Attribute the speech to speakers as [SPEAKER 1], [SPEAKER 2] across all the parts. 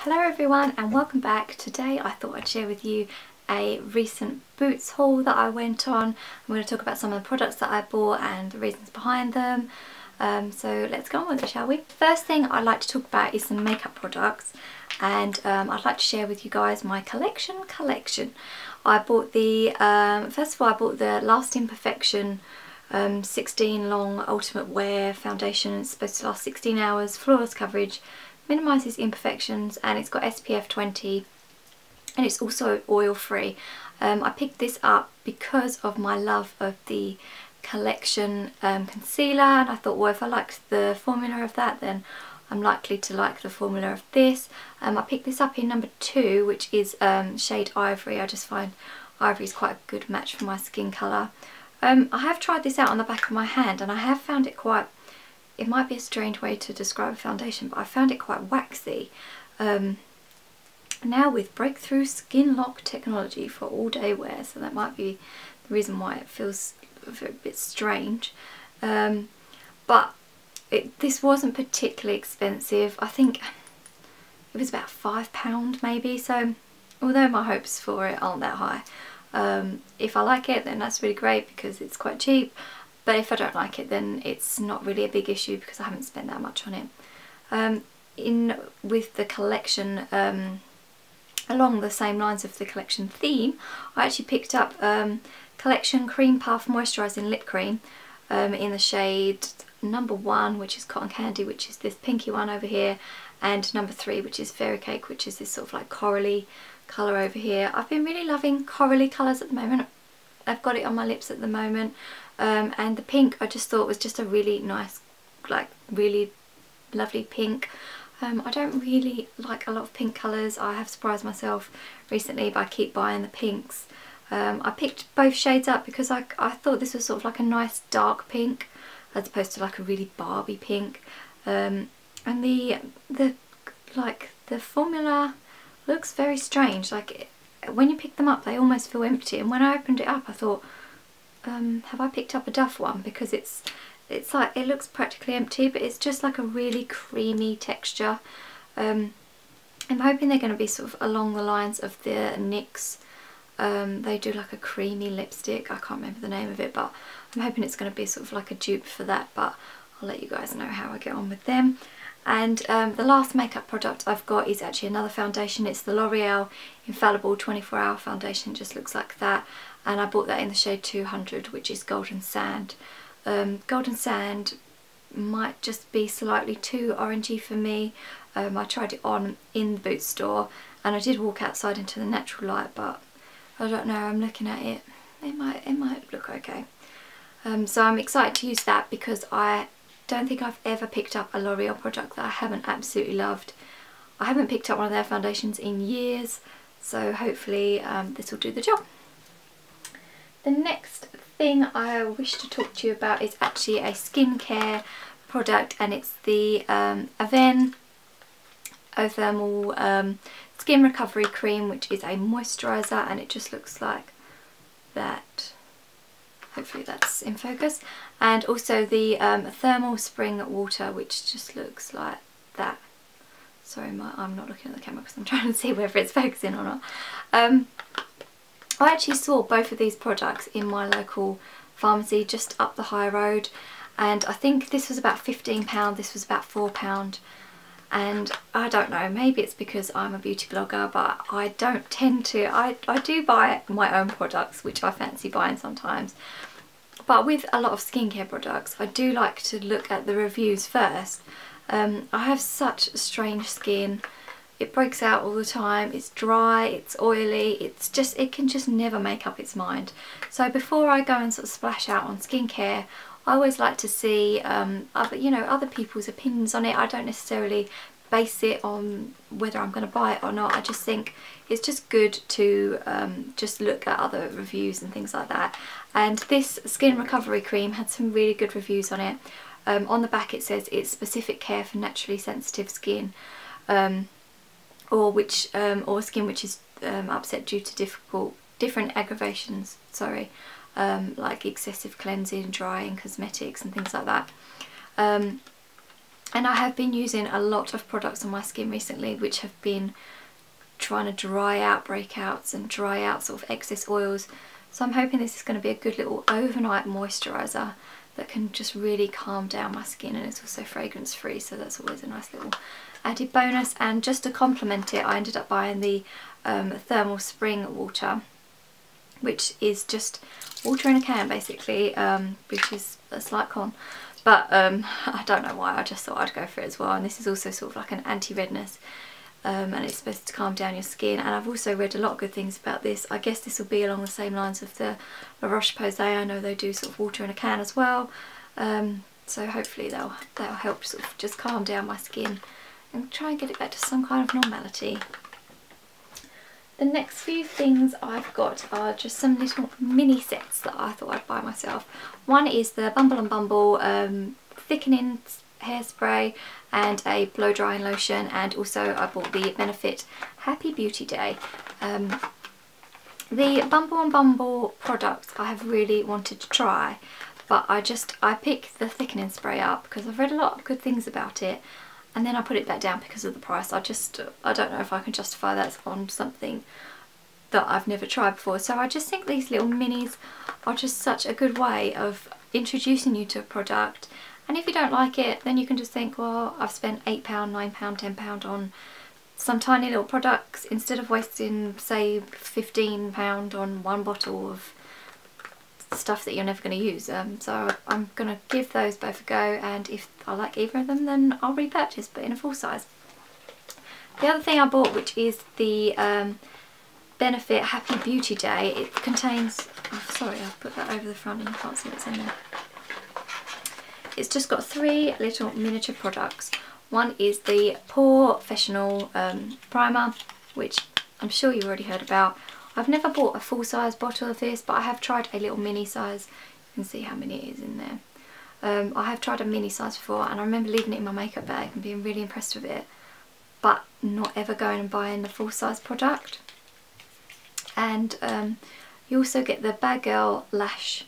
[SPEAKER 1] Hello everyone and welcome back. Today I thought I'd share with you a recent Boots haul that I went on. I'm going to talk about some of the products that I bought and the reasons behind them. So let's go on with it, shall we? First thing I'd like to talk about is some makeup products, and I'd like to share with you guys my collection. I bought the, first of all I bought the Last Imperfection 16 Long Ultimate Wear Foundation. It's supposed to last 16 hours, flawless coverage, minimises imperfections, and it's got SPF 20 and it's also oil free. I picked this up because of my love of the collection concealer, and I thought, well, if I liked the formula of that, then I'm likely to like the formula of this. I picked this up in number 2, which is shade Ivory. I just find Ivory is quite a good match for my skin colour. I have tried this out on the back of my hand and I have found it quite, it might be a strange way to describe a foundation, but I found it quite waxy. Now with breakthrough skin lock technology for all day wear, so that might be the reason why it feels a bit strange. But this wasn't particularly expensive. I think it was about £5 maybe, so although my hopes for it aren't that high, if I like it then that's really great because it's quite cheap. But if I don't like it, then it's not really a big issue because I haven't spent that much on it. With the collection, along the same lines of the collection theme, I actually picked up collection Cream Puff Moisturising Lip Cream in the shade number 1, which is Cotton Candy, which is this pinky one over here, and number 3, which is Fairy Cake, which is this sort of like corally colour over here. I've been really loving corally colours at the moment. I've got it on my lips at the moment. And the pink I just thought was just a really nice, like really lovely pink. I don't really like a lot of pink colours. I have surprised myself recently by keep buying the pinks. I picked both shades up because I thought this was sort of like a nice dark pink as opposed to like a really Barbie pink. And the formula looks very strange. Like when you pick them up they almost feel empty, and when I opened it up I thought, have I picked up a Duff one, because it's like, it looks practically empty but it's just like a really creamy texture. I'm hoping they're going to be sort of along the lines of the NYX. They do like a creamy lipstick, I can't remember the name of it, but I'm hoping it's going to be sort of like a dupe for that, but I'll let you guys know how I get on with them. And the last makeup product I've got is actually another foundation. It's the L'Oreal Infallible 24-hour foundation. It just looks like that, and I bought that in the shade 200, which is Golden Sand. Golden Sand might just be slightly too orangey for me. I tried it on in the Boots store and I did walk outside into the natural light, but I don't know, I'm looking at it, it might look okay. So I'm excited to use that because I don't think I've ever picked up a L'Oreal product that I haven't absolutely loved. I haven't picked up one of their foundations in years, so hopefully this will do the job. The next thing I wish to talk to you about is actually a skincare product, and it's the Avène Thermal Skin Recovery Cream, which is a moisturiser, and it just looks like that. Hopefully that's in focus. And also the Thermal Spring Water, which just looks like that. Sorry, I'm not looking at the camera because I'm trying to see whether it's focusing or not. I actually saw both of these products in my local pharmacy just up the high road, and I think this was about £15, this was about £4. And I don't know, maybe it's because I'm a beauty blogger, but I don't tend to, I do buy my own products, which I fancy buying sometimes. But with a lot of skincare products, I do like to look at the reviews first. I have such strange skin. It breaks out all the time, it's dry, it's oily, it can just never make up its mind. So before I go and sort of splash out on skincare, I always like to see other people's opinions on it. I don't necessarily base it on whether I'm going to buy it or not. I just think it's just good to just look at other reviews and things like that. And this Skin Recovery Cream had some really good reviews on it. On the back it says it's specific care for naturally sensitive skin, or skin which is upset due to different aggravations, like excessive cleansing, drying, cosmetics and things like that. And I have been using a lot of products on my skin recently which have been trying to dry out breakouts and dry out sort of excess oils. So I'm hoping this is going to be a good little overnight moisturiser that can just really calm down my skin, and it's also fragrance free, so that's always a nice little added bonus. And just to complement it, I ended up buying the thermal spring water, which is just water in a can basically, which is a slight con. But I don't know why, I just thought I'd go for it as well. And this is also sort of like an anti-redness, and it's supposed to calm down your skin. And I've also read a lot of good things about this. I guess this will be along the same lines of the La Roche-Posay. I know they do sort of water in a can as well. So hopefully that'll help sort of just calm down my skin and try and get it back to some kind of normality. The next few things I've got are just some little mini sets that I thought I'd buy myself. One is the Bumble&Bumble thickening hairspray and a blow drying lotion, and also I bought the Benefit Happy Beauty Day. The Bumble&Bumble products I have really wanted to try, but I picked the thickening spray up because I've read a lot of good things about it, and then I put it back down because of the price. I don't know if I can justify that on something that I've never tried before. So I just think these little minis are just such a good way of introducing you to a product. And if you don't like it, then you can just think, well, I've spent £8, £9, £10 on some tiny little products instead of wasting, say, £15 on one bottle of stuff that you're never going to use. So I'm going to give those both a go, and if I like either of them, then I'll repurchase, but in a full size. The other thing I bought, which is the Benefit Happy Beauty Day, it contains, oh, sorry, I've put that over the front and you can't see what's in there. It's just got 3 little miniature products. One is the Pore Professional Primer, which I'm sure you've already heard about. I've never bought a full-size bottle of this, but I have tried a little mini size. You can see how many it is in there. I have tried a mini size before, and I remember leaving it in my makeup bag and being really impressed with it, but not ever going and buying the full-size product. And you also get the Bad Girl Lash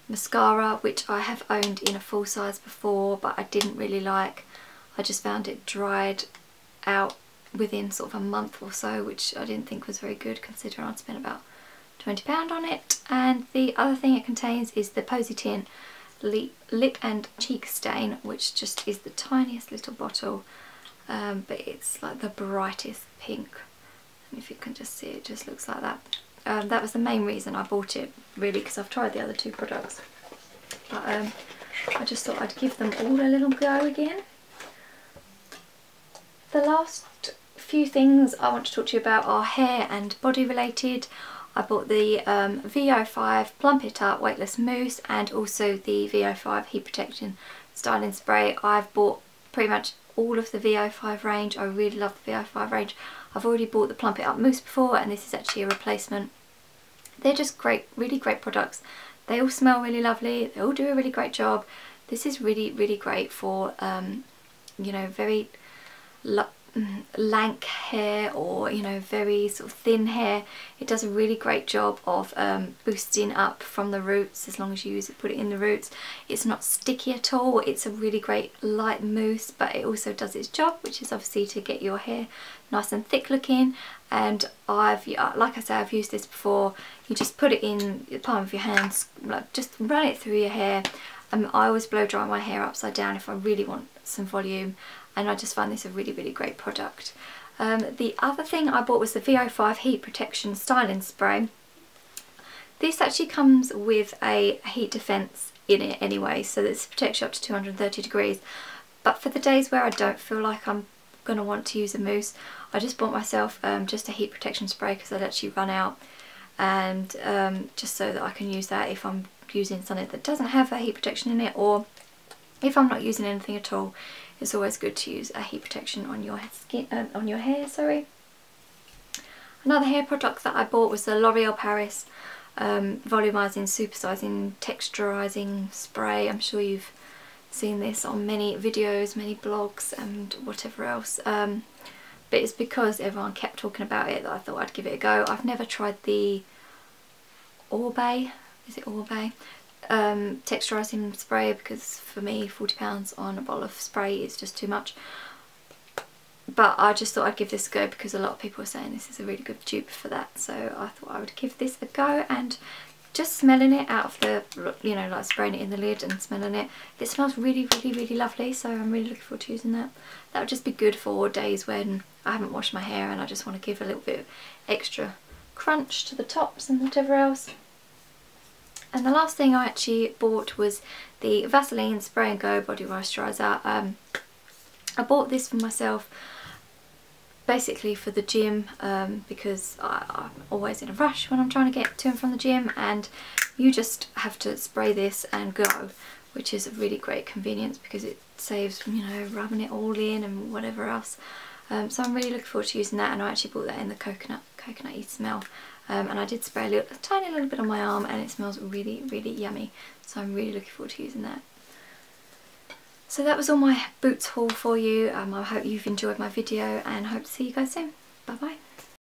[SPEAKER 1] Mascara, which I have owned in a full size before, but I didn't really like. I just found it dried out within sort of a month or so, which I didn't think was very good considering I'd spent about £20 on it. And the other thing it contains is the Posy Tin Lip and Cheek Stain, which just is the tiniest little bottle, but it's like the brightest pink. And if you can just see, it just looks like that. That was the main reason I bought it, really, because I've tried the other 2 products. But I just thought I'd give them all a little go again. The last few things I want to talk to you about are hair and body related. I bought the VO5 Plump It Up Weightless Mousse, and also the VO5 Heat Protection Styling Spray. I've bought pretty much all of the VO5 range. I really love the VO5 range. I've already bought the Plump It Up Mousse before, and this is actually a replacement. They're just great, really great products. They all smell really lovely. They all do a really great job. This is really, really great for, you know, very lank hair, or, you know, very sort of thin hair. It does a really great job of boosting up from the roots, as long as you use it, put it in the roots. It's not sticky at all. It's a really great light mousse, but it also does its job, which is obviously to get your hair nice and thick looking. And like I say, I've used this before. You just put it in the palm of your hands, like just run it through your hair. I always blow dry my hair upside down if I really want some volume, and I just find this a really, really great product. The other thing I bought was the VO5 Heat Protection Styling Spray. This actually comes with a heat defense in it anyway, so this protects you up to 230 degrees. But for the days where I don't feel like I'm going to want to use a mousse, I just bought myself just a heat protection spray, because I'd actually run out, and just so that I can use that if I'm using something that doesn't have a heat protection in it, or if I'm not using anything at all. It's always good to use a heat protection on your skin, on your hair, sorry. Another hair product that I bought was the L'Oreal Paris Volumizing Supersizing Texturizing Spray. I'm sure you've seen this on many videos, many blogs and whatever else. But it's because everyone kept talking about it that I thought I'd give it a go. I've never tried the Orbe, is it Orbe? texturising spray, because for me £40 on a bottle of spray is just too much. But I just thought I'd give this a go because a lot of people are saying this is a really good dupe for that. So I thought I would give this a go, and just smelling it out of the, you know, like spraying it in the lid and smelling it, it smells really, really, really lovely. So I'm really looking forward to using that. That would just be good for days when I haven't washed my hair and I just want to give a little bit of extra crunch to the tops and whatever else. And the last thing I actually bought was the Vaseline Spray and Go Body Moisturiser. I bought this for myself basically for the gym, because I'm always in a rush when I'm trying to get to and from the gym, and you just have to spray this and go, which is a really great convenience because it saves, you know, rubbing it all in and whatever else. So I'm really looking forward to using that, and I actually bought that in the coconutty smell. And I did spray a tiny little bit on my arm, and it smells really, really yummy. So I'm really looking forward to using that. So that was all my boots haul for you. I hope you've enjoyed my video, and hope to see you guys soon. Bye bye.